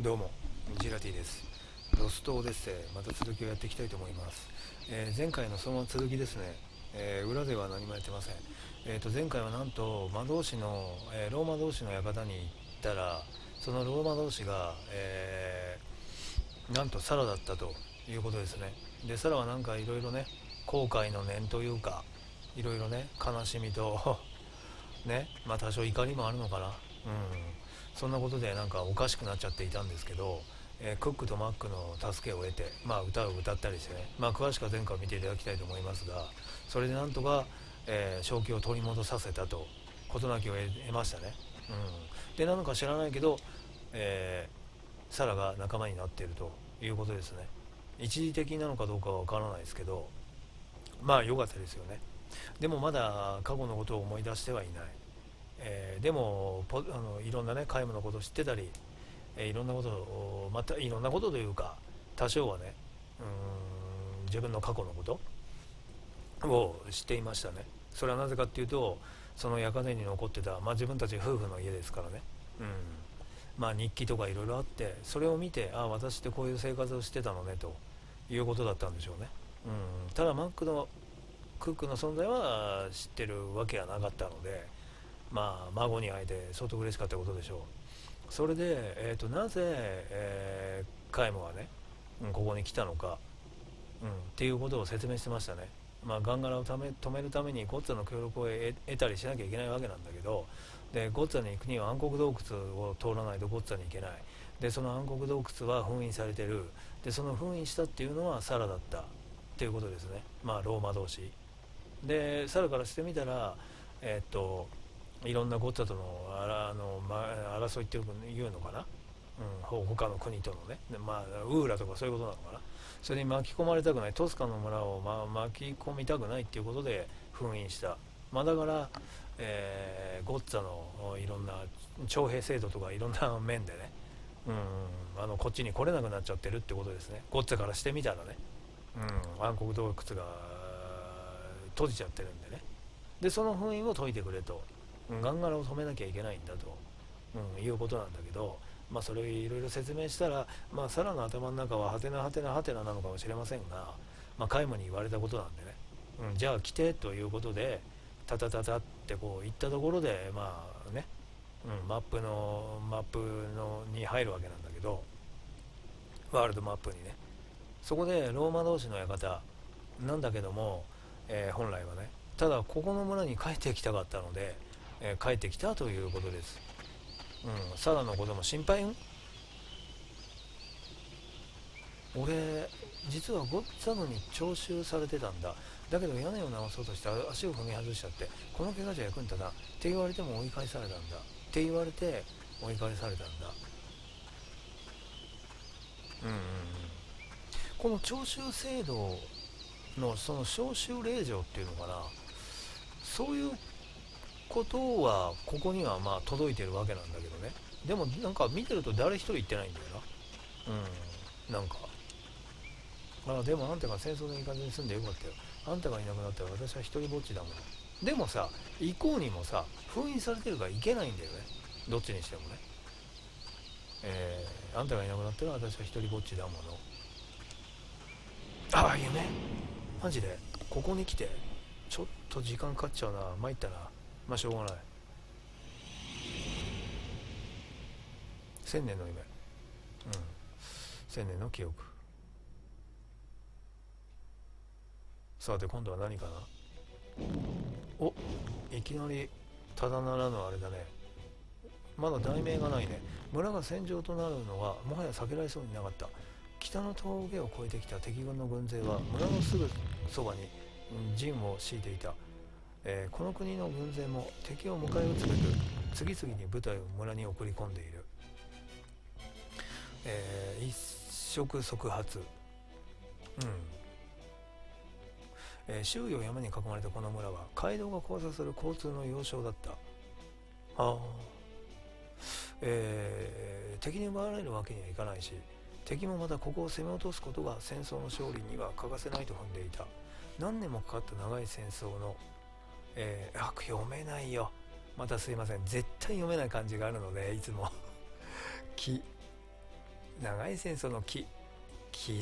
どうも、ジラティです。ロストオデッセイ、また続きをやっていきたいと思います。前回のその続きですね。裏では何もやってません。前回はなんと魔導士の、ローマ同士の館に行ったら、そのローマ同士が、なんとサラだったということですね。で、サラはなんかいろいろね、後悔の念というか、いろいろね、悲しみとね、まあ多少怒りもあるのかな。そんなことでなんかおかしくなっちゃっていたんですけど、クックとマックの助けを得て、まあ、歌を歌ったりしてね、まあ、詳しくは前回を見ていただきたいと思いますが、それでなんとか、正気を取り戻させたと、事なきを得ましたね。で、なのか知らないけど、サラが仲間になっているということですね。一時的なのかどうかは分からないですけど、まあ良かったですよね。でもまだ過去のことを思い出してはいない。でもいろんなね皆無のことを知ってたり、いろんなことをまたいろんなことというか多少はね、自分の過去のことを知っていましたね。それはなぜかっていうと、その館に残ってた、まあ、自分たち夫婦の家ですからね、まあ、日記とかいろいろあって、それを見て、あ、私ってこういう生活をしてたのねということだったんでしょうね。ただマックのクックの存在は知ってるわけはなかったので、まあ、孫に会えて相当嬉しかったことでしょう。それで、なぜ、カイムはね、ここに来たのか、っていうことを説明してましたね。まあ、ガンガラを止めるためにゴッツァの協力を得たりしなきゃいけないわけなんだけど、でゴッツァに行くには暗黒洞窟を通らないとゴッツァに行けない。でその暗黒洞窟は封印されてる。でその封印したっていうのはサラだったっていうことですね。まあローマ同士で、サラからしてみたら、いろんなゴッツァとの争いっていうのかな、他の国とのね、で、まあ、ウーラとかそういうことなのかな。それに巻き込まれたくない、トスカの村を、巻き込みたくないっていうことで封印した、まあ、だから、ゴッツァのいろんな徴兵制度とかいろんな面でね、こっちに来れなくなっちゃってるってことですね、ゴッツァからしてみたらね。暗黒洞窟が閉じちゃってるんでね。でその封印を解いてくれと、ガンガラを止めなきゃいけないんだと、いうことなんだけど、まあ、それをいろいろ説明したら、まあ、サラの頭の中はハテナハテナハテナなのかもしれませんが、まあ、カイムに言われたことなんでね、じゃあ来てということでタタタタってこう言ったところで、まあね、マップのに入るわけなんだけど、ワールドマップにね、そこでローマ同士の館なんだけども、本来はね、ただここの村に帰ってきたかったので、帰ってきたということです。サラのことも心配。俺実はゴッツァムに徴収されてたんだ。だけど屋根を直そうとして足を踏み外しちゃって、この怪我じゃ役に立たんって言われても追い返されたんだって言われて追い返されたんだ。うんうんうんこの徴収制度のその招集令状っていうのかな、そういうことはここにはまあ届いてるわけなんだけどね。でもなんか見てると誰一人言ってないんだよな。なんか、でもあんたが戦争のいい感じに住んでよかったよ、あんたがいなくなったら私は一人ぼっちだもん。でもさ、行こうにもさ封印されてるから行けないんだよね、どっちにしてもね。あんたがいなくなったら私は一人ぼっちだもの。ああ、夢、マジでここに来てちょっと時間かかっちゃうな、参ったな。まあしょうがない。千年の夢、千年の記憶。さて今度は何かな。お、いきなりただならぬあれだね。まだ題名がないね。村が戦場となるのはもはや避けられそうになかった。北の峠を越えてきた敵軍の軍勢は村のすぐそばに陣を敷いていた。この国の軍勢も敵を迎え撃つべく次々に部隊を村に送り込んでいる。一触即発。周囲を山に囲まれたこの村は街道が交差する交通の要衝だった。あ、敵に奪われるわけにはいかないし、敵もまたここを攻め落とすことが戦争の勝利には欠かせないと踏んでいた。何年もかかった長い戦争の、読めないよ。またすいません、絶対読めない漢字があるのでいつも長い戦争のキ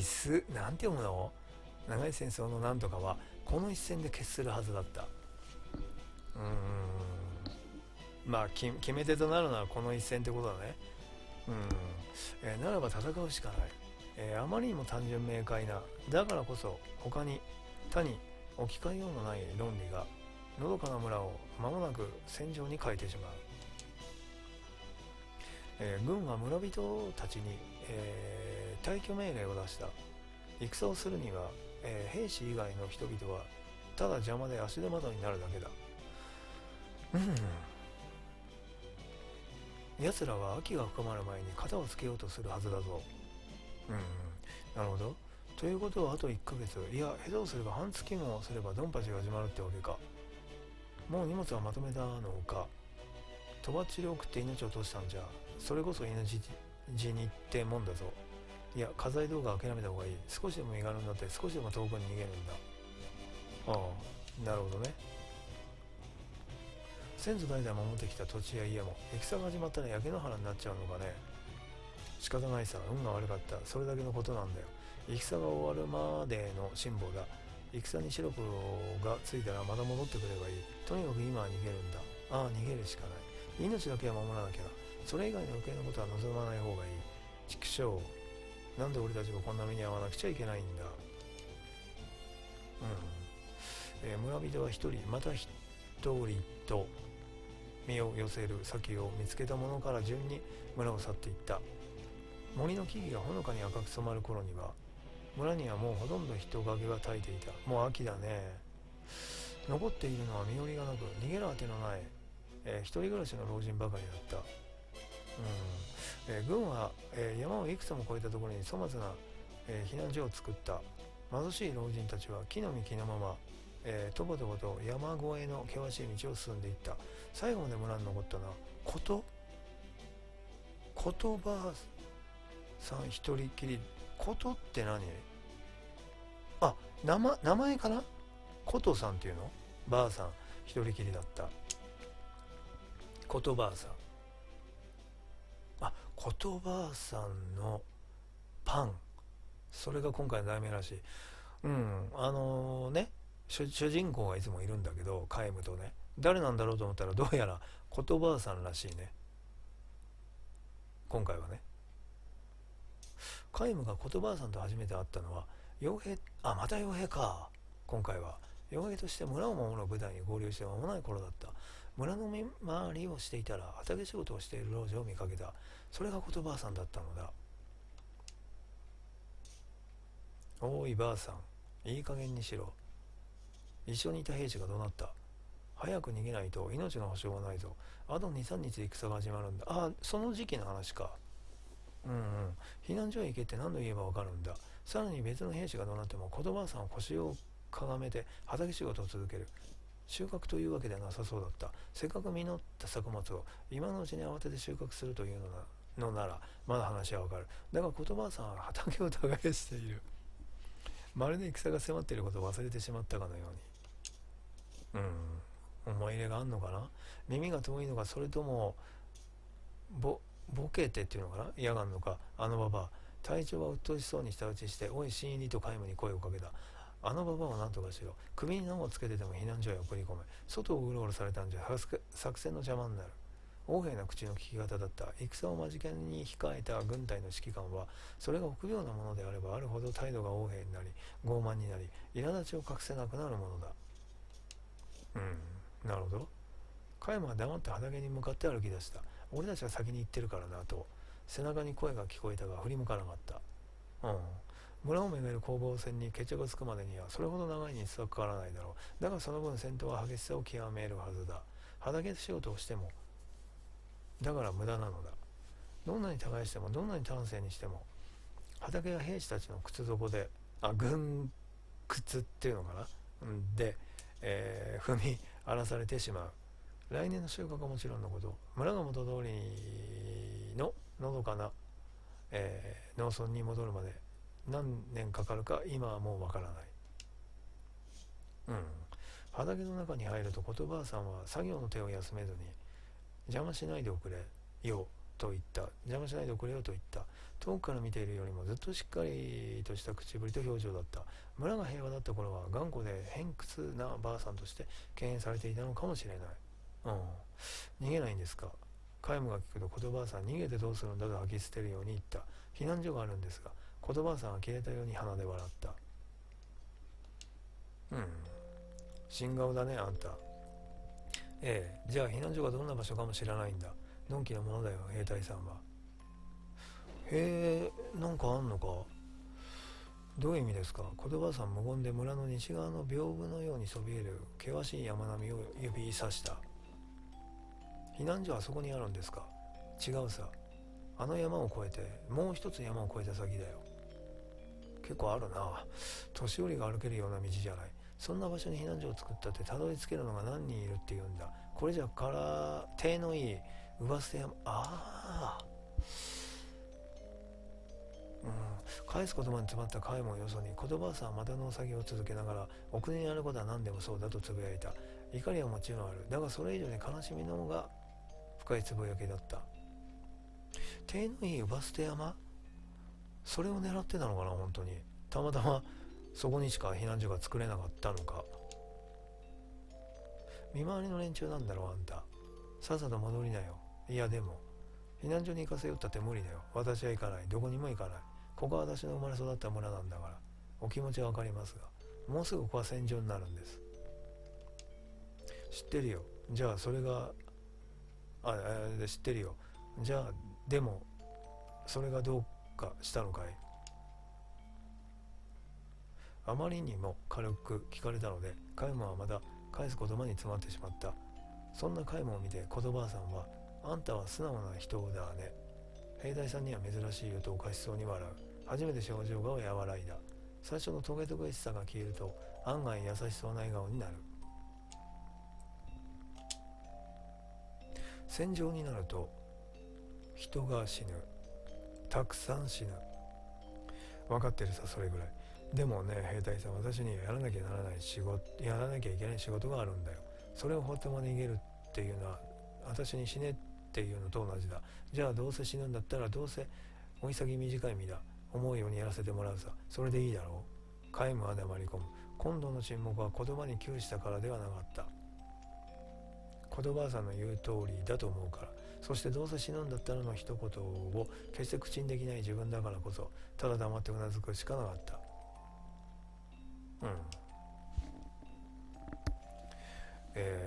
スなんて読むの、長い戦争のなんとかはこの一戦で決するはずだった。まあ決め手となるのはこの一戦ってことだね。ならば戦うしかない。あまりにも単純明快な、だからこそ他に他に置き換えようのない論理がのどかな村を間もなく戦場に変えてしまう。軍は村人たちに、退去命令を出した。戦をするには、兵士以外の人々はただ邪魔で足手まといになるだけだ。奴らは秋が深まる前に片をつけようとするはずだぞ。なるほど。ということはあと1ヶ月、いや下手をすれば半月もすればドンパチが始まるってわけか。もう荷物はまとめたのか。とばっちり送って命を落としたんじゃ、それこそ命じにってもんだぞ。いや家財道具は諦めた方がいい。少しでも身軽になって少しでも遠くに逃げるんだ。なるほどね。先祖代々守ってきた土地や家も戦が始まったら焼け野原になっちゃうのかね。仕方ないさ、運が悪かった、それだけのことなんだよ。戦が終わるまでの辛抱だ。戦に白黒がついたらまた戻ってくればいい。とにかく今は逃げるんだ。逃げるしかない。命だけは守らなきゃな。それ以外の余計なことは望まない方がいい。畜生、なんで俺たちがこんな目に遭わなくちゃいけないんだ。村人は一人また一人と身を寄せる先を見つけたものから順に村を去っていった。森の木々がほのかに赤く染まる頃には村にはもうほとんど人影が絶えていた。もう秋だね。残っているのは身寄りがなく逃げるあてのない、一人暮らしの老人ばかりだった。軍は、山をいくつも越えたところに粗末な、避難所を作った。貧しい老人たちは木の実木のまま、とぼとぼと山越えの険しい道を進んでいった。最後まで村に残ったな。言葉さん一人きり。ことって何？名前かな。ことさんっていうの？ばあさん一人きりだった。ことばあさん。ことばあさんのパン、それが今回の題名らしい。主人公がいつもいるんだけど、皆無とね、誰なんだろうと思ったらどうやらことばあさんらしいね、今回はね。皆無がことばあさんと初めて会ったのは傭兵、また傭兵か。今回は傭兵として村を守る部隊に合流して間もない頃だった。村の見回りをしていたら畑仕事をしている老女を見かけた。それがことばあさんだったのだ。おいばあさん、いい加減にしろ。一緒にいた兵士が怒鳴った。早く逃げないと命の保証はないぞ。あと 2,3 日で戦が始まるんだ。その時期の話か。避難所へ行けって何度言えばわかるんだ。さらに別の兵士が怒鳴っても言葉さんは腰をかがめて畑仕事を続ける。収穫というわけではなさそうだった。せっかく実った作物を今のうちに慌てて収穫するというのならまだ話はわかる。だが言葉さんは畑を耕している。まるで戦が迫っていることを忘れてしまったかのように。思い入れがあんのかな。耳が遠いのか、それともボケてっていうのかな、嫌がんのか。あのババア、体調はうっとしそうに舌打ちして、おい新入りと皆無に声をかけた。あのババアを何とかしろ。首に何をつけてでも避難所へ送り込め。外をうろうろされたんじゃ作戦の邪魔になる。横柄な口の利き方だった。戦を間近に控えた軍隊の指揮官は、それが臆病なものであればあるほど態度が横柄になり傲慢になり、苛立ちを隠せなくなるものだ。なるほど。加山は黙って畑に向かって歩き出した。俺たちが先に行ってるからなと背中に声が聞こえたが振り向かなかった。村を巡る攻防戦に決着がつくまでにはそれほど長い日数はかからないだろう。だがその分戦闘は激しさを極めるはずだ。畑仕事をしてもだから無駄なのだ。どんなに耕してもどんなに丹精にしても畑や兵士たちの靴底で軍靴っていうのかなで、踏み荒らされてしまう。来年の収穫はもちろんのこと、村が元通りののどかな、農村に戻るまで何年かかるか今はもうわからない。畑の中に入ると言葉さんは作業の手を休めずに邪魔しないでおくれよと言った。邪魔しないでくれよと言った。遠くから見ているよりもずっとしっかりとした口ぶりと表情だった。村が平和だった頃は頑固で偏屈なばあさんとして敬遠されていたのかもしれない。逃げないんですか。皆無が聞くと言葉ばあさん、逃げてどうするんだと吐き捨てるように言った。避難所があるんですが。言葉ばあさんは消えたように鼻で笑った。新顔だねあんた。ええ、じゃあ避難所がどんな場所かも知らないんだ。のんきなものだよ兵隊さんは。へえ、なんかあんのか。どういう意味ですか。言葉さん無言で村の西側の屏風のようにそびえる険しい山並みを指さした。避難所はそこにあるんですか。違うさ。あの山を越えてもう一つ山を越えた先だよ。結構あるな。年寄りが歩けるような道じゃない。そんな場所に避難所を作ったってたどり着けるのが何人いるっていうんだ。これじゃから手のいい姥捨て山。返す言葉に詰まった貝もよそに言葉さんはまた農作業を続けながら、お国にあることは何でもそうだとつぶやいた。怒りはもちろんある。だがそれ以上に悲しみの方が深いつぶやきだった。手のいい姥捨て山、それを狙ってたのかな。本当にたまたまそこにしか避難所が作れなかったのか。見回りの連中なんだろうあんた。さっさと戻りなよ。いやでも避難所に行かせよったって無理だよ。私は行かない。どこにも行かない。ここは私の生まれ育った村なんだから。お気持ちはわかりますが、もうすぐここは戦場になるんです。知ってるよ。じゃあそれが知ってるよ。じゃあでもそれがどうかしたのかい。あまりにも軽く聞かれたのでカイモはまた返す言葉に詰まってしまった。そんなカイモを見て言葉さんは、あんたは素直な人だね。兵隊さんには珍しいよとおかしそうに笑う。初めて症状が和らいだ。最初のトゲトゲしさが消えると案外優しそうな笑顔になる。戦場になると人が死ぬ。たくさん死ぬ。分かってるさそれぐらい。でもね兵隊さん、私にはやらなきゃいけない仕事があるんだよ。それを放ってまで逃げるっていうのは私に死ねっていうのと同じだ。じゃあどうせ死ぬんだったらどうせお潔短い身だ。思うようにやらせてもらうさ。それでいいだろう。カイムは黙り込む。今度の沈黙は言葉に窮したからではなかった。言葉さんの言う通りだと思うから。そしてどうせ死ぬんだったらの一言を決して口にできない自分だからこそ、ただ黙ってうなずくしかなかった。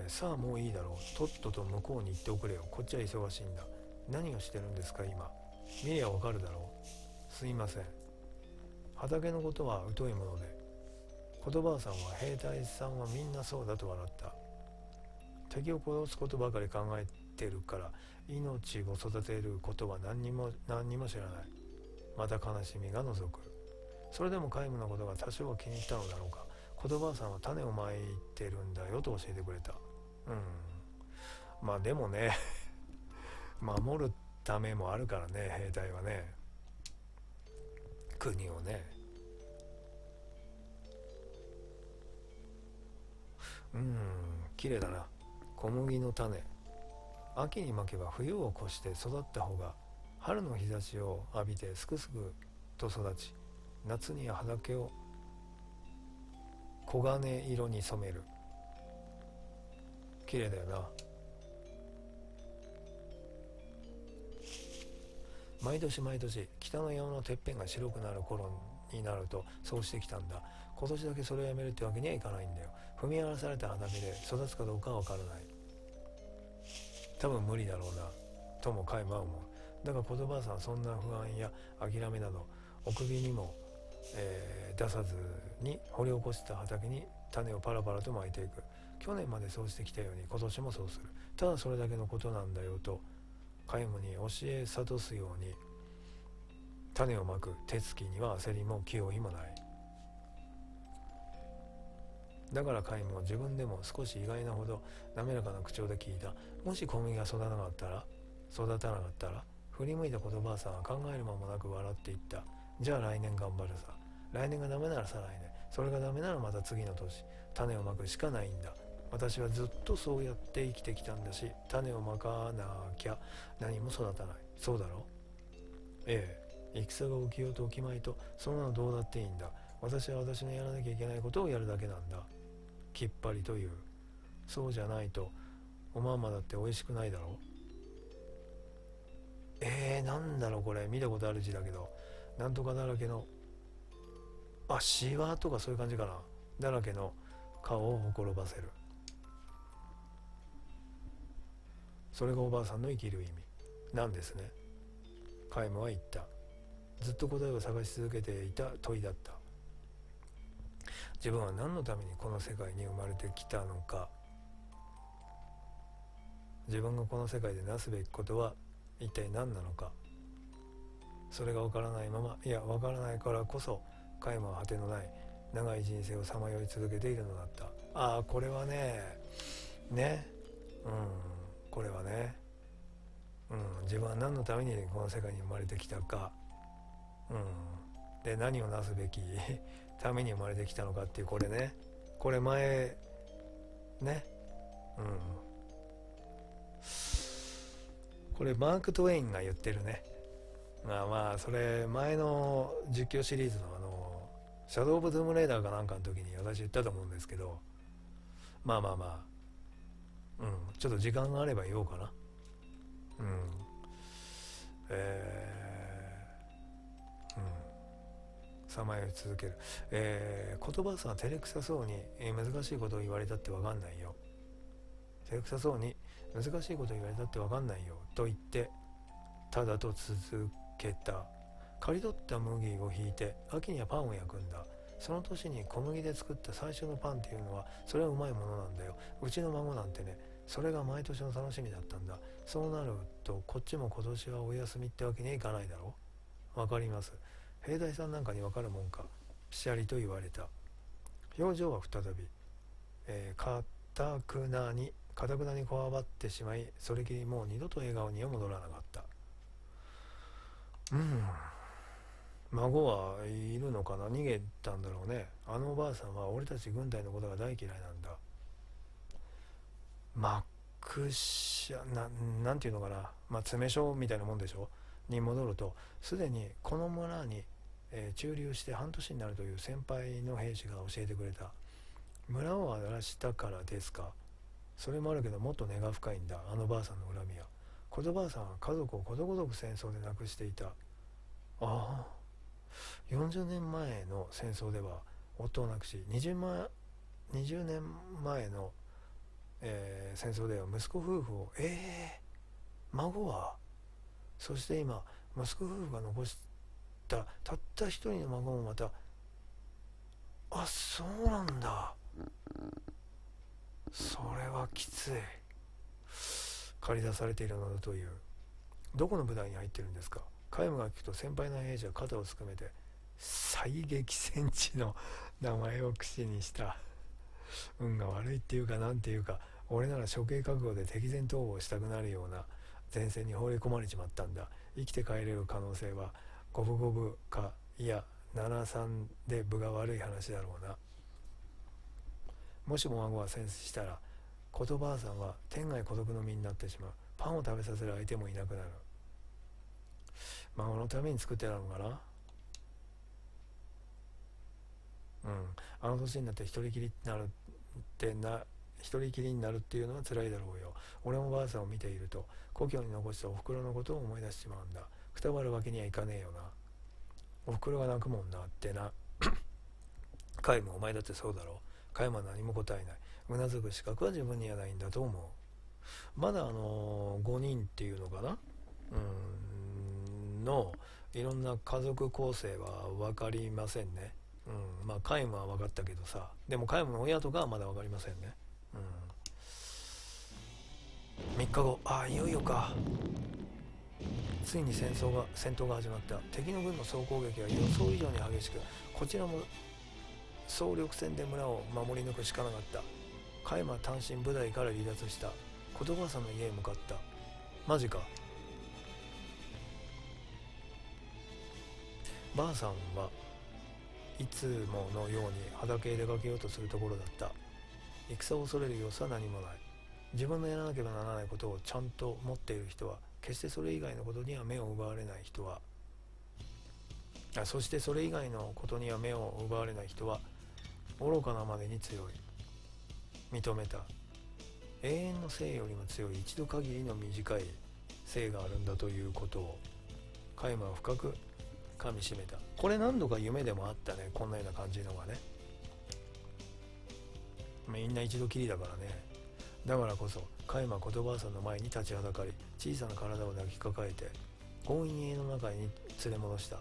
さあもういいだろう。とっとと向こうに行っておくれよ。こっちは忙しいんだ。何をしてるんですか今。見りゃわかるだろう。すいません。畑のことは疎いもので。言葉さんは兵隊さんはみんなそうだと笑った。敵を殺すことばかり考えてるから命を育てることは何にも知らない。また悲しみが覗く。それでも皆無のことが多少は気に入ったのだろうか。言葉さんは種をまいてるんだよと教えてくれた。まあでもね守るためもあるからね、兵隊はね、国をね。綺麗だな。小麦の種、秋にまけば冬を越して育った方が春の日差しを浴びてすくすくと育ち、夏には畑を黄金色に染める。綺麗だよな。毎年毎年北の山のてっぺんが白くなる頃になるとそうしてきたんだ。今年だけそれをやめるってわけにはいかないんだよ。踏み荒らされた畑で育つかどうかはわからない。多分無理だろうなとも皆無は思う。だが言葉さんはそんな不安や諦めなどお首にも、出さずに掘り起こした畑に種をパラパラと撒いていく。去年までそうしてきたように今年もそうする。ただそれだけのことなんだよと皆無に教え諭すように、種をまく手つきには焦りも気負いもない。だから皆無は自分でも少し意外なほど滑らかな口調で聞いた。もし小麦が育たなかったら。振り向いた言葉さんは考える間もなく笑って言った。じゃあ来年頑張るさ。来年がダメなら再来年、それがダメならまた次の年。種をまくしかないんだ。私はずっとそうやって生きてきたんだし、種をまかなきゃ何も育たない。そうだろ。ええ、戦が起きようと起きまいとそんなのどうだっていいんだ。私は私のやらなきゃいけないことをやるだけなんだ。きっぱりという。そうじゃないとおまんまだって美味しくないだろ。なんだろうこれ、見たことある字だけど、なんとかだらけの、シワとかそういう感じかな。だらけの顔をほころばせる。それがおばあさんの生きる意味なんですね。カイムは言った。ずっと答えを探し続けていた問いだった。自分は何のためにこの世界に生まれてきたのか。自分がこの世界でなすべきことは一体何なのか。それがわからないまま、いやわからないからこそ皆無は果てのない長い人生をさまよい続けているのだった。これはね、これはね、自分は何のためにこの世界に生まれてきたか、で何をなすべきために生まれてきたのかっていう、これね、これ前ね、これマーク・トウェインが言ってるね。それ前の実況シリーズのシャドウ・オブ・トゥーム・レイダーかなんかの時に私言ったと思うんですけど、ちょっと時間があれば言おうかな。さまよい続ける。言葉さん照れくさそうに、難しいことを言われたって分かんないよ。照れくさそうに難しいことを言われたって分かんないよと言ってただと続けた。刈り取った麦をひいて秋にはパンを焼くんだ。その年に小麦で作った最初のパンっていうのはそれはうまいものなんだよ。うちの孫なんてね、それが毎年の楽しみだったんだ。そうなるとこっちも今年はお休みってわけにはいかないだろう。わかります。兵隊さんなんかにわかるもんか。ぴしゃりと言われた。表情は再び、かたくなにこわばってしまい、それきりもう二度と笑顔には戻らなかった。孫はいるのかな。逃げたんだろうね。あのおばあさんは俺たち軍隊のことが大嫌いなんだ。マックシャなんていうのかな、詰所みたいなもんでしょに戻ると、すでにこの村に、駐留して半年になるという先輩の兵士が教えてくれた。村を荒らしたからですか。それもあるけどもっと根が深いんだ、あのばあさんの恨みは。このばあさんは家族をことごとく戦争で亡くしていた。40年前の戦争では夫を亡くし、20年前の、戦争では息子夫婦を、孫は、そして今息子夫婦が残したたった一人の孫もまた、そうなんだ。それはきつい。駆り出されているのだという。どこの部隊に入ってるんですか。皆無が聞くと先輩の兵士は肩をすくめて最激戦地の名前を口にした。運が悪いっていうかなんていうか、俺なら処刑覚悟で敵前逃亡したくなるような前線に放り込まれちまったんだ。生きて帰れる可能性は五分五分か、いや73で分が悪い話だろうな。もしも孫が戦死したらことばあさんは天涯孤独の身になってしまう。パンを食べさせる相手もいなくなる。孫のために作ってたのかな。あの年になって一人きりになるっていうのは辛いだろうよ。俺もばあさんを見ていると故郷に残したおふくろのことを思い出してしまうんだ。くたばるわけにはいかねえよな。おふくろが泣くもんなってな。カイムお前だってそうだろう。カイムは何も答えない。うなずく資格は自分にはないんだと思う。まだ5人っていうのかな、のいろんな家族構成は分かりませんね。カイムは分かったけどさ、でもカイムの親とかはまだ分かりませんね。3日後、いよいよか。ついに戦闘が始まった。敵の軍の総攻撃は予想以上に激しく、こちらも総力戦で村を守り抜くしかなかった。カイムは単身部隊から離脱した。言葉さんの家へ向かった。マジか。ばあさんはいつものように畑へ出かけようとするところだった。戦を恐れる様子は何もない。自分のやらなければならないことをちゃんと持っている人は決してそれ以外のことには目を奪われない人はそしてそれ以外のことには目を奪われない人は愚かなまでに強い。認めた。永遠の生よりも強い一度限りの短い生があるんだということをカイマは深く噛みしめた。これ何度か夢でもあったね、こんなような感じのがね。みんな一度きりだからね。だからこそカイマは言葉さんの前に立ちはだかり、小さな体を抱きかかえて強引に家の中に連れ戻した。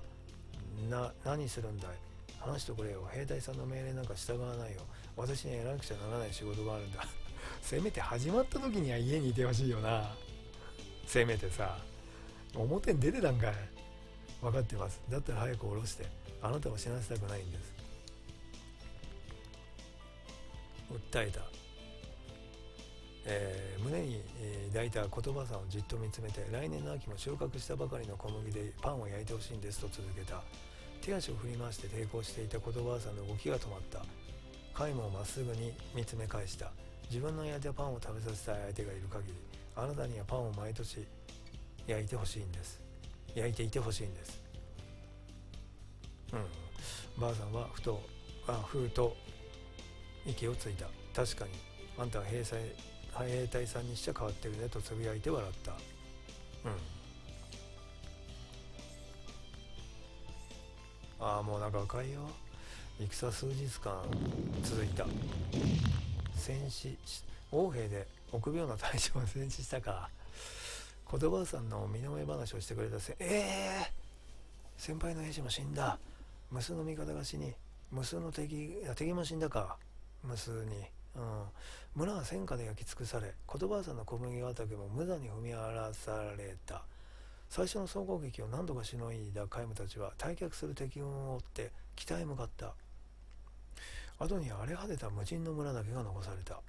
何するんだい、話してくれよ。兵隊さんの命令なんか従わないよ。私にやらなくちゃならない仕事があるんだせめて始まった時には家にいてほしいよな。せめてさ、表に出てたんかい。分かってます。だったら早く下ろしてあなたを死なせたくないんです。訴えた。胸に抱いた言葉さんをじっと見つめて、来年の秋も収穫したばかりの小麦でパンを焼いてほしいんですと続けた。手足を振り回して抵抗していた言葉さんの動きが止まった。カイマをまっすぐに見つめ返した。自分の焼いたパンを食べさせたい相手がいる限り、あなたにはパンを毎年焼いてほしいんです。焼いていてほしいんです。ばあさんはふうと息をついた。確かにあんたは兵隊さんにしちゃ変わってるねとつぶやいて笑った。もうなんか赤いよ。戦数日間続いた。戦死、王兵で臆病な大将を戦死したか。言葉さんの身の上話をしてくれた先輩の兵士も死んだ。無数の味方が死に、無数の敵も死んだか。無数に、村は戦火で焼き尽くされ、言葉さんの小麦畑も無残に踏み荒らされた。最初の総攻撃を何度かしのいだカイムたちは退却する敵軍を追って北へ向かった。後には荒れ果てた無人の村だけが残された。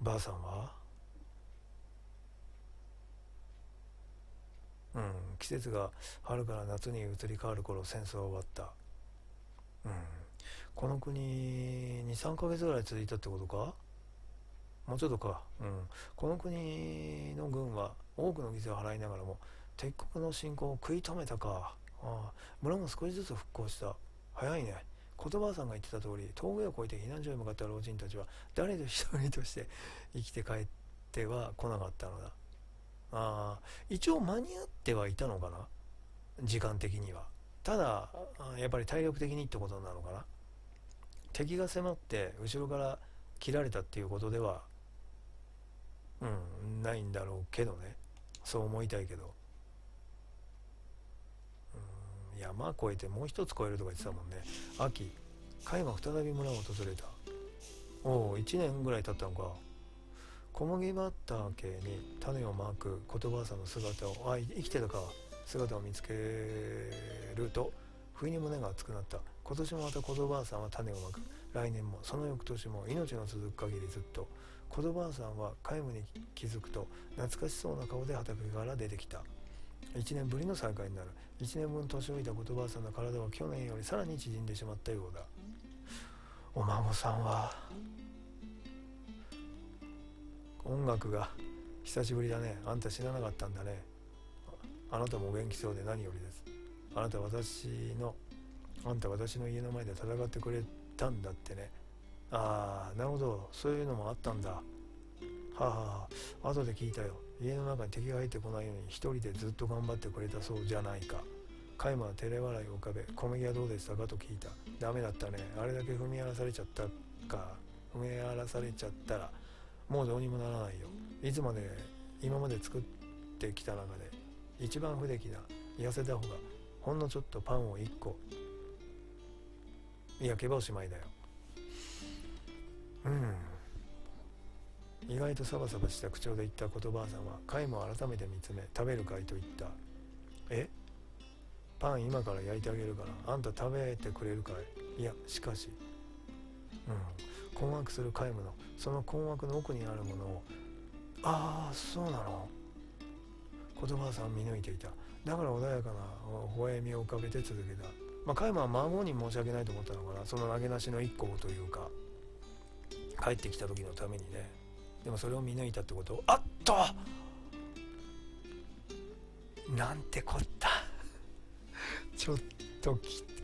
ばあさんは季節が春から夏に移り変わる頃、戦争は終わった。この国 2,3 ヶ月ぐらい続いたってことか。もうちょっとか。この国の軍は多くの犠牲を払いながらも敵国の侵攻を食い止めたか。村も少しずつ復興した。早いね。言葉さんが言ってた通り、峠を越えて避難所へ向かった老人たちは誰一人として生きて帰っては来なかったのだ。一応間に合ってはいたのかな、時間的には。ただやっぱり体力的にってことなのかな。敵が迫って後ろから切られたっていうことではないんだろうけどね。そう思いたいけど、山越えてもう一つ越えるとか言ってたもんね。秋、カイマ再び村を訪れた。1年ぐらい経ったのか。小麦畑に種をまく言葉さんの姿を生きてたか姿を見つけると不意に胸が熱くなった。今年もまた言葉さんは種をまく。来年もその翌年も命の続く限りずっと。言葉さんは皆無に気づくと懐かしそうな顔で畑から出てきた。1年ぶりの再会になる。1年分年老いた言葉さんの体は去年よりさらに縮んでしまったようだ。お孫さんは音楽が久しぶりだね。あんた知らなかったんだね。あなたもお元気そうで何よりです。あんた私の家の前で戦ってくれたんだってね。なるほど、そういうのもあったんだ。後で聞いたよ。家の中に敵が入ってこないように一人でずっと頑張ってくれたそうじゃないか。カイマは照れ笑いを浮かべ、小麦はどうでしたかと聞いた。ダメだったね。あれだけ踏み荒らされちゃったらもうどうにもならないよ。今まで作ってきた中で一番不出来な痩せた方がほんのちょっとパンを1個焼けばおしまいだよ。意外とサバサバした口調で言った言葉さんはカイマを改めて見つめ、食べるかいと言った。パン今から焼いてあげるからあんた食べてくれるかい。いやしかし困惑するカイムのその困惑の奥にあるものをそうなの。言葉さん見抜いていた。だから穏やかな微笑みを浮かべて続けた。カイマは孫に申し訳ないと思ったのかな。その投げなしの一個というか帰ってきた時のためにね。でもそれを見抜いたってこと。あっと、なんてこったちょっと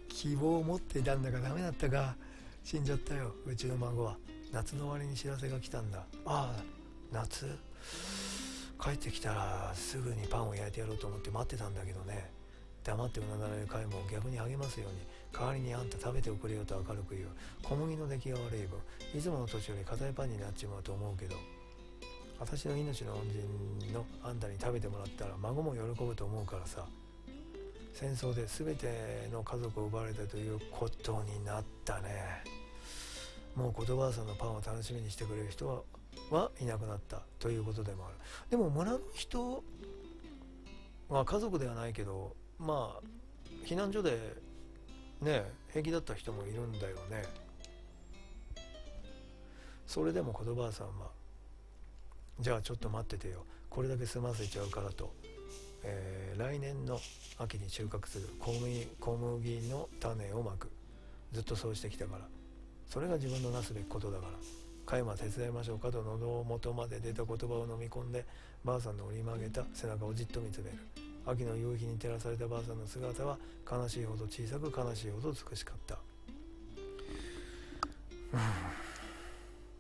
希望を持っていたんだがダメだったか。死んじゃったよ、うちの孫は。夏の終わりに知らせが来たんだ。ああ、夏。帰ってきたらすぐにパンを焼いてやろうと思って待ってたんだけどね。黙ってうなだれる彼も逆に励ますように、代わりにあんた食べておくれよと明るく言う。小麦の出来が悪い分、いつもの年より硬いパンになっちまうと思うけど、私の命の恩人のあんたに食べてもらったら孫も喜ぶと思うからさ。戦争で全ての家族を奪われたということになったね。もう言葉さんのパンを楽しみにしてくれる人はいなくなったということでもある。でも村の人は家族ではないけど、まあ避難所でね平気だった人もいるんだよね。それでも言葉さんは、じゃあちょっと待っててよ、これだけ済ませちゃうからと、来年の秋に収穫する小麦の種をまく。ずっとそうしてきたから、それが自分のなすべきことだから、加山手伝いましょうかと喉元まで出た言葉を飲み込んで、ばあさんの折り曲げた背中をじっと見つめる。秋の夕日に照らされたばあさんの姿は悲しいほど小さく、悲しいほど美しかった。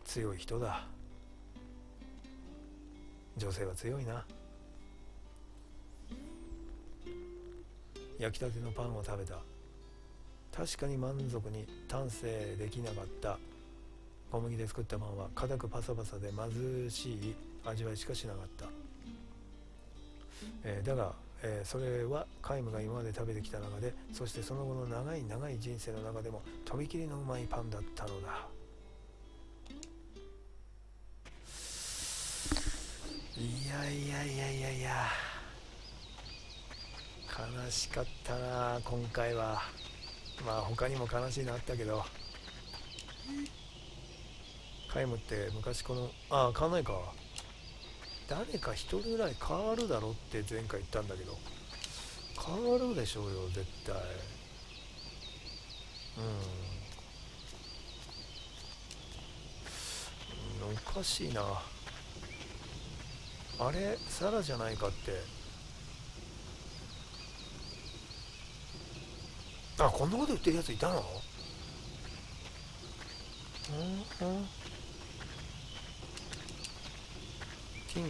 強い人だ。女性は強いな。焼きたてのパンを食べた。確かに満足に丹精できなかった小麦で作ったパンは硬くパサパサで貧しい味わいしかしなかった。だが、それは皆無が今まで食べてきた中で、そしてその後の長い長い人生の中でもとびきりのうまいパンだったのだ。いやいやいやいやいや、悲しかったな今回は。まあ他にも悲しいのあったけど、皆無って昔この変わんないか、誰か一人ぐらい変わるだろって前回言ったんだけど、変わるでしょうよ絶対。おかしいな。あれサラじゃないかって。こんなこと言ってるやついたの？ティ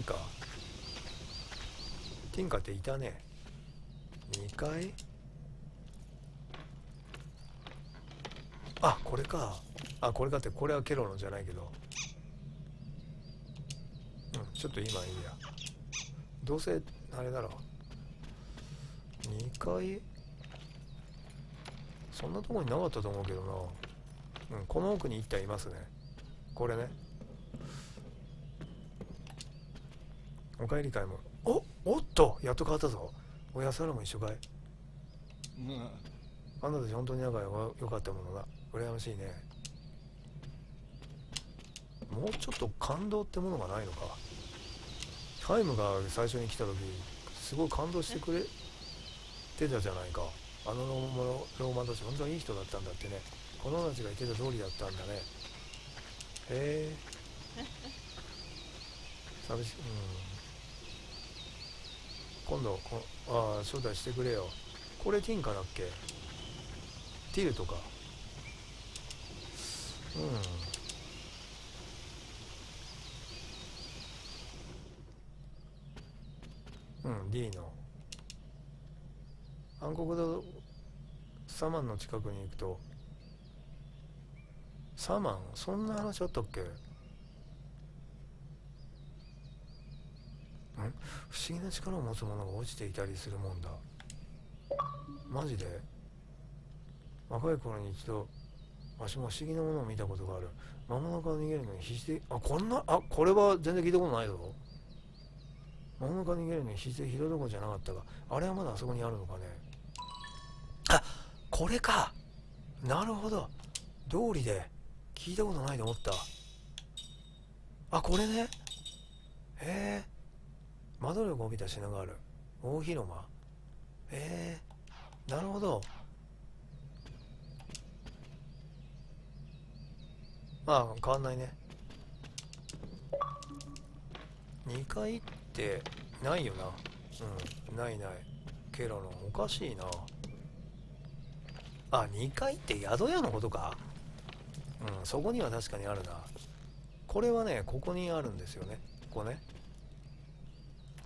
ンカっていたね。2階。これか。これかって、これはケロロじゃないけど、ちょっと今いいや、どうせあれだろ。2階そんなとこになかったと思うけどな。この奥に1体いますね。これね。お帰り会も。おっとやっと変わったぞ。おやさらも一緒かい。あんたたち本当に仲良かったものだ。羨ましいね。もうちょっと感動ってものがないのか。タイムが最初に来た時すごい感動してくれてたじゃないか。あのローマンたち本当はいい人だったんだってね。子供たちが言ってた通りだったんだね。へえ寂しい。今度招待してくれよ。これティンカだっけ。ティルとか。D の暗黒堂サマンの近くに行くと、サマンそんな話あったっけ。不思議な力を持つ者が落ちていたりするもんだ。マジで。若い頃に一度わしも不思議なものを見たことがある。魔物から逃げるのに必死で、これは全然聞いたことないぞ。魔物から逃げるのに必死でひどいとこじゃなかったが、あれはまだあそこにあるのかね。これか。なるほど、道理で聞いたことないと思った。これね。へえ、窓力を帯びた品がある大広間。なるほど。変わんないね。2階ってないよな。ないない。ケロのおかしいな。あ、2階って宿屋のことか。そこには確かにあるな。これはね、ここにあるんですよね。ここね。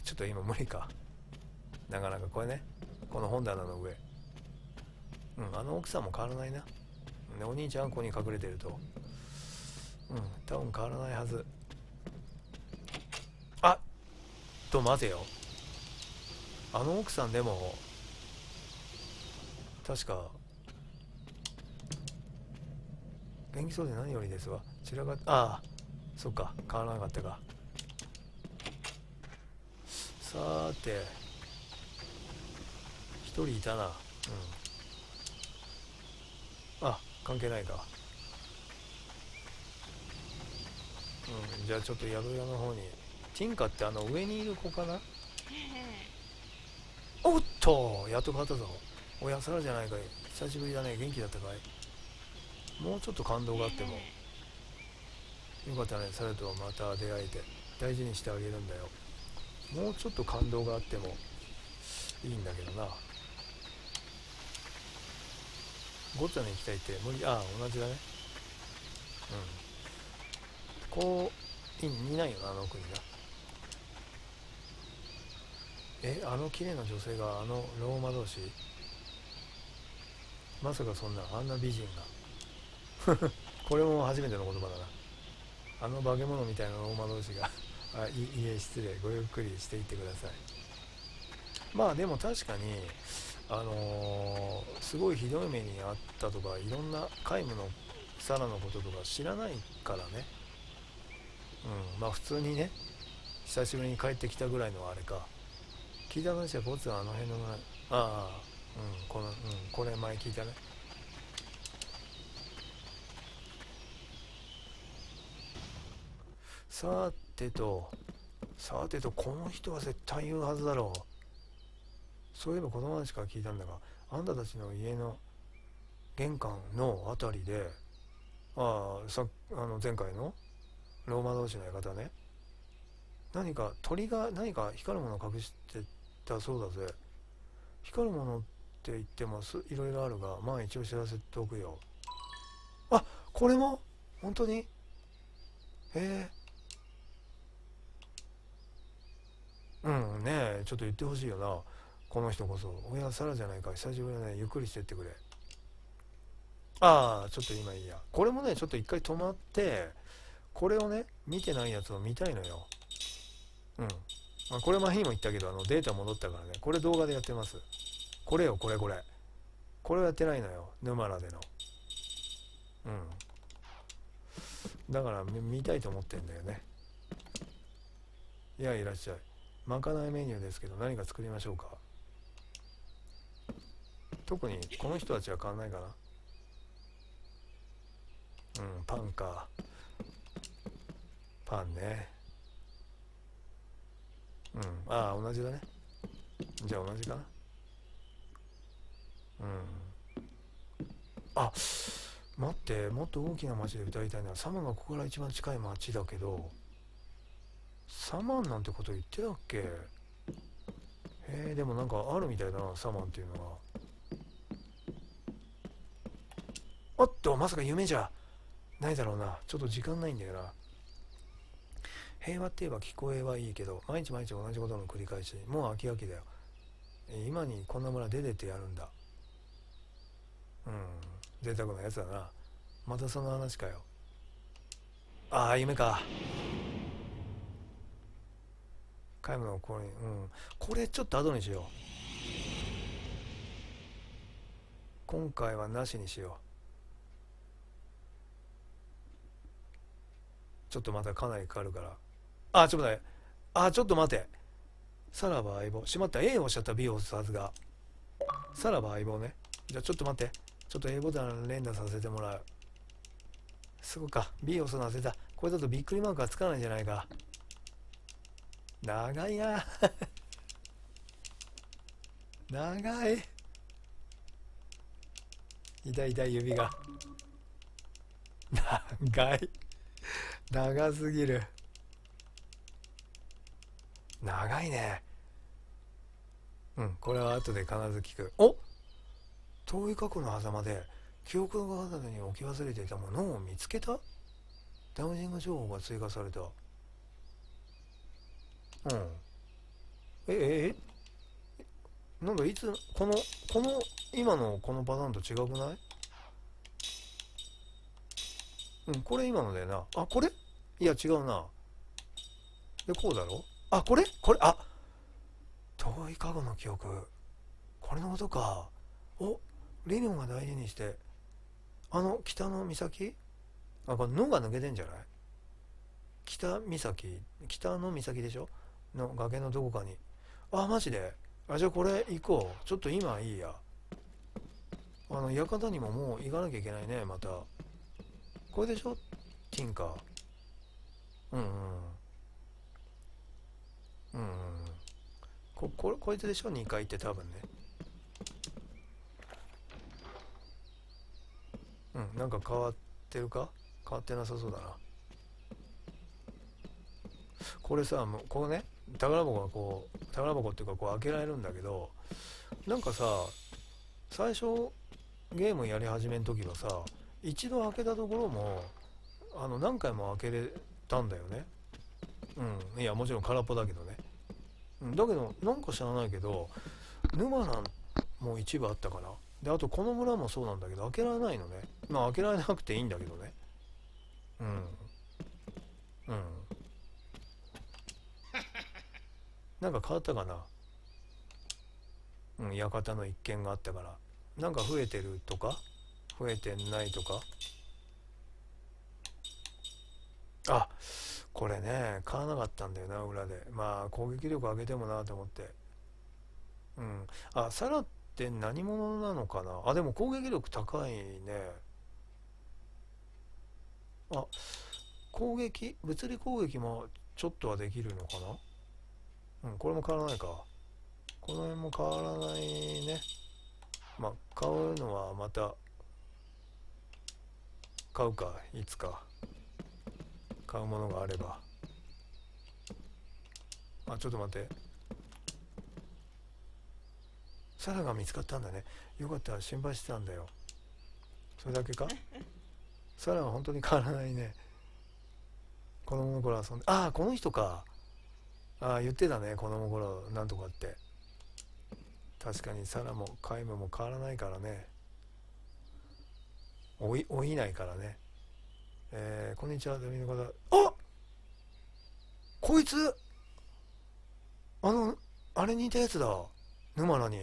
ちょっと今無理か。なかなかこれね。この本棚の上。あの奥さんも変わらないな。お兄ちゃんはここに隠れてると。多分変わらないはず。あっと待てよ。あの奥さんでも、確か、元気そうで何よりですわ。散らかっ、ああ、そっか、変わらなかったか。さーて、一人いたな。あ、関係ないか。じゃあちょっと宿屋の方に。ティンカってあの上にいる子かな。おっと、やっと変わったぞ。おや、サラじゃないかい。久しぶりだね。元気だったかい。もうちょっと感動があっても。よかったね。サラとまた出会えて。大事にしてあげるんだよ。もうちょっと感動があってもいいんだけどな。ゴッツァに行きたいって無理。ああ、同じだね。こういないよな、あの国な。あの綺麗な女性があのローマ同士。まさかそんな、あんな美人が。これも初めての言葉だな。あの化け物みたいなローマ同士が失礼、ごゆっくりしていってください。まあでも確かにすごいひどい目にあったとか、いろんな皆無のサラのこととか知らないからね。まあ普通にね、久しぶりに帰ってきたぐらいのあれか。聞いた話はこいつはあの辺のああ、これ前聞いたね。さてとこの人は絶対言うはずだろう。そういえばこの話から聞いたんだが、あんたたちの家の玄関のあたりで、前回のローマ同士の館ね、何か鳥が何か光るものを隠してたそうだぜ。光るものって言ってもいろいろあるが、まあ一応知らせておくよ。あ、これも本当に。へえ。ねえ、ちょっと言ってほしいよな。この人こそ。おや、サラじゃないか。久しぶりだね。ゆっくりしてってくれ。ああ、ちょっと今いいや。これもね、ちょっと一回止まって、これをね、見てないやつを見たいのよ。これ前にも言ったけど、データ戻ったからね。これ動画でやってます。これよ、これこれ。これをやってないのよ。沼らでの。うん。だから見たいと思ってんだよね。いや、いらっしゃい。まかないメニューですけど、何か作りましょうか。特にこの人たちは変わんないかな。パンか。パンね。ああ、同じだね。じゃあ同じかな。あ、待って、もっと大きな町で歌いたいな。サマンがここから一番近い町だけど、サマンなんてこと言ってたっけ。でもなんかあるみたいだな、サマンっていうのは。おっと、まさか夢じゃないだろうな。ちょっと時間ないんだよな。平和って言えば聞こえはいいけど、毎日毎日同じことの繰り返し。もう飽き飽きだよ。今にこんな村出てってやるんだ。贅沢なやつだな。またその話かよ。ああ、夢か。皆無のこれ、これちょっと後にしよう。今回はなしにしよう。ちょっとまたかなりかかるから。ちょっと待って。ちょっと待て。さらば相棒。しまった。A をおっしゃった B を押すはずが。さらば相棒ね。じゃあちょっと待って。ちょっと A ボタン連打させてもらう。そうか。B を押すの忘れた。これだとびっくりマークがつかないんじゃないか。長いな。長い。痛い痛い指が。長い。長すぎる。長いね。うん、これは後で必ず聞く。お、遠い過去の狭間で記憶の彼方に置き忘れていたものを見つけた。ダウジング情報が追加された。うん。え、なんだ、いつ、この、今のこのパターンと違くない？うん、これ今のだよな。あ、これいや、違うな。で、こうだろ。あ、これ、あ、遠い過去の記憶。これのことか。お、リノンが大事にして、北の岬。あ、これ、のが抜けてんじゃない？北岬、北の岬でしょ？の崖のどこかに。あ、マジで。あ、じゃあこれ行こう。ちょっと今いいや。館にももう行かなきゃいけないね、また。これでしょ？ティンカー。うんうん。うんうん。こいつでしょ？ 2 回って多分ね。うん、なんか変わってるか？変わってなさそうだな。これさ、もうこうね、宝箱っていうかこう開けられるんだけど、なんかさ、最初ゲームやり始めん時はさ、一度開けたところも、何回も開けれたんだよね。うん、いや、もちろん空っぽだけどね。うん、だけど、なんか知らないけど、沼なんも一部あったかな。で、あとこの村もそうなんだけど、開けられないのね。まあ開けられなくていいんだけどね。うん、うん。なんか変わったかな。うん、館の一件があったから。なんか増えてるとか、増えてないとか。あ、これね、買わなかったんだよな、裏で。まあ、攻撃力上げてもなと思って。うん。あ、サラって何者なのかなあ、でも攻撃力高いね。あ、物理攻撃もちょっとはできるのかな。うん、これも変わらないか。この辺も変わらないね。まあ、買うのはまた買うか、いつか。買うものがあれば。あ、ちょっと待って。サラが見つかったんだね。よかった、心配してたんだよ。それだけか？サラは本当に変わらないね。子供の頃遊んで。ああ、この人か。ああ、言ってたね、子供の頃なんとかって。確かにサラもカイムも変わらないからね。老いないからね。こんにちは、ドミの方。あ、こいつ、あの、あれにいたやつだ。沼名に。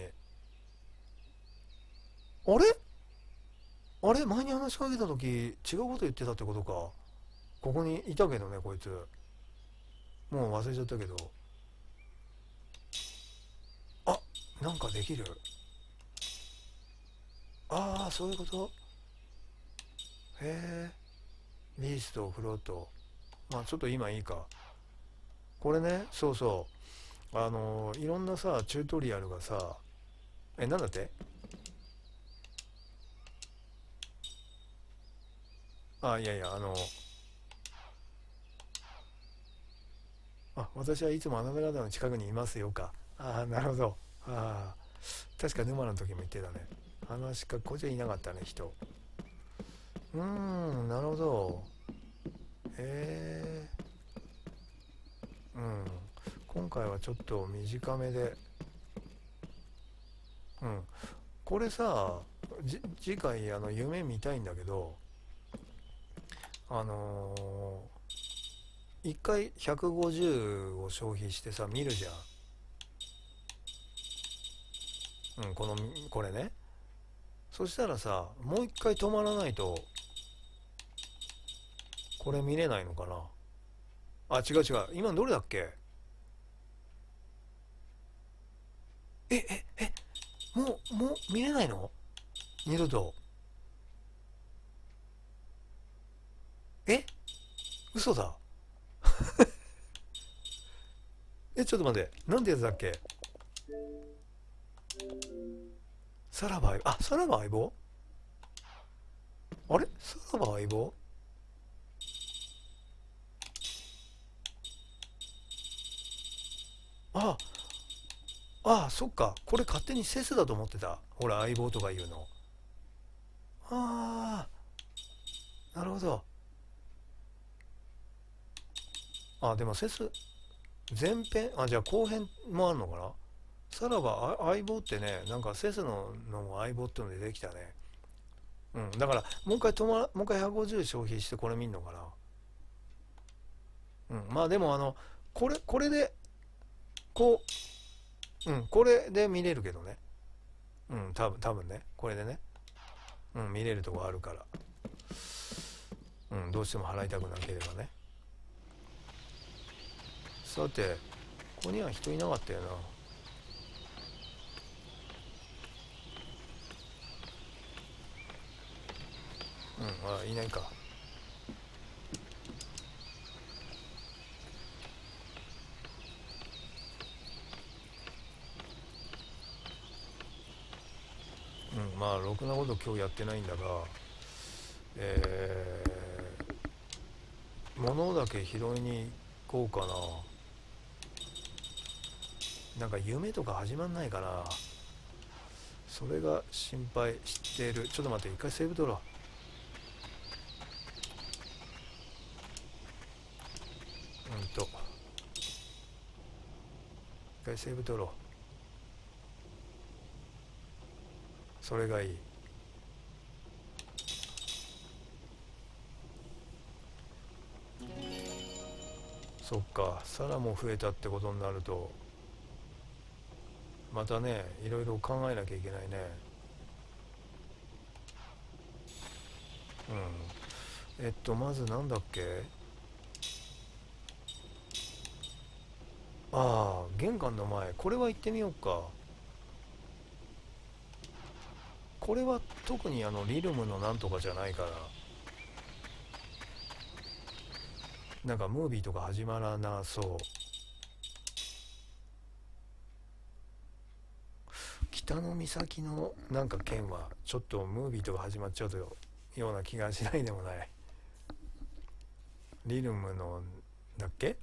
あれ前に話しかけた時、違うこと言ってたってことか。ここにいたけどね、こいつ。もう忘れちゃったけど。あ、なんかできる。ああ、そういうこと。へえ。ビースト、フロート。まあちょっと今いいか。これね、そうそう。いろんなさ、チュートリアルがさ、なんだって。あ、いやいや、私はいつもあなた方の近くにいますよか。ああ、なるほど。ああ、確か沼の時も言ってたね。こっちはいなかったね、人。なるほど。へえ。うん。今回はちょっと短めで。うん。これさ、次回夢見たいんだけど、あの一回150を消費してさ、見るじゃん。うん、これね。そしたらさ、もう一回止まらないと、これ見れないのかな。あ、違う違う。今どれだっけ？もう見れないの？二度と。え嘘だ。ちょっと待って。なんてやつだっけ？さらば相棒。あれさらば相棒。ああ、そっか。これ勝手にセスだと思ってた。ほら、相棒とか言うの。ああ、なるほど。あ、でもセス、前編、あ、じゃあ後編もあるのかな。さらば相棒ってね、なんかセスの相棒ってのでできたね。うん。だから、もう一回150消費してこれ見んのかな。うん。まあでもこれで、ここれで見れるけどね。うん、多分ね。これでね。うん、見れるとこあるから。うん、どうしても払いたくなければね。さて、ここには人いなかったよな。うん、あ、いないか。うん、まあ、ろくなこと今日やってないんだが、え物だけ拾いに行こうかな。なんか夢とか始まんないかな。それが心配してる。ちょっと待って、一回セーブ取ろう。一回セーブ取ろう。それがいい。そっか、サラも増えたってことになると、またね、いろいろ考えなきゃいけないね。うん。まずなんだっけ。ああ、玄関の前。これは行ってみようか。これは特にリルムのなんとかじゃないから、なんかムービーとか始まらなそう。北の岬のなんか件はちょっとムービーとか始まっちゃうとような気がしないでもない。リルムのだっけ、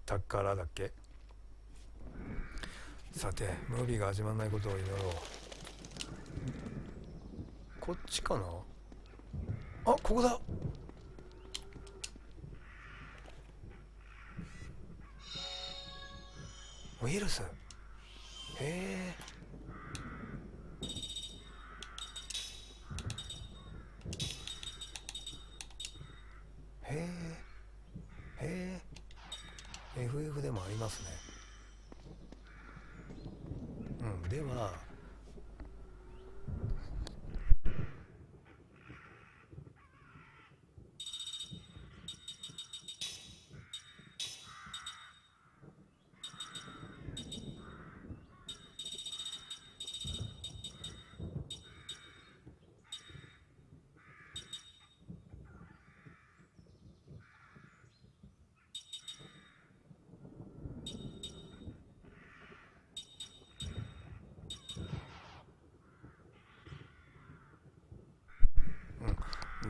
タッカラだっけ。さて、ムービーが始まらないことを祈ろう。こっちかな。あ、ここだ。ウイルス。へえ。へえ。へえ。 FF でもありますね。うん。では、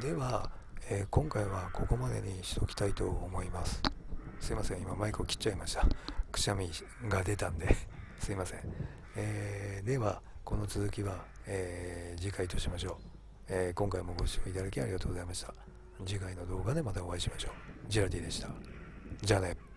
では、今回はここまでにしときたいと思います。すいません、今マイクを切っちゃいました。くしゃみが出たんですいません。ではこの続きは、次回としましょう。今回もご視聴いただきありがとうございました。次回の動画でまたお会いしましょう。ジェラティでした。じゃあね。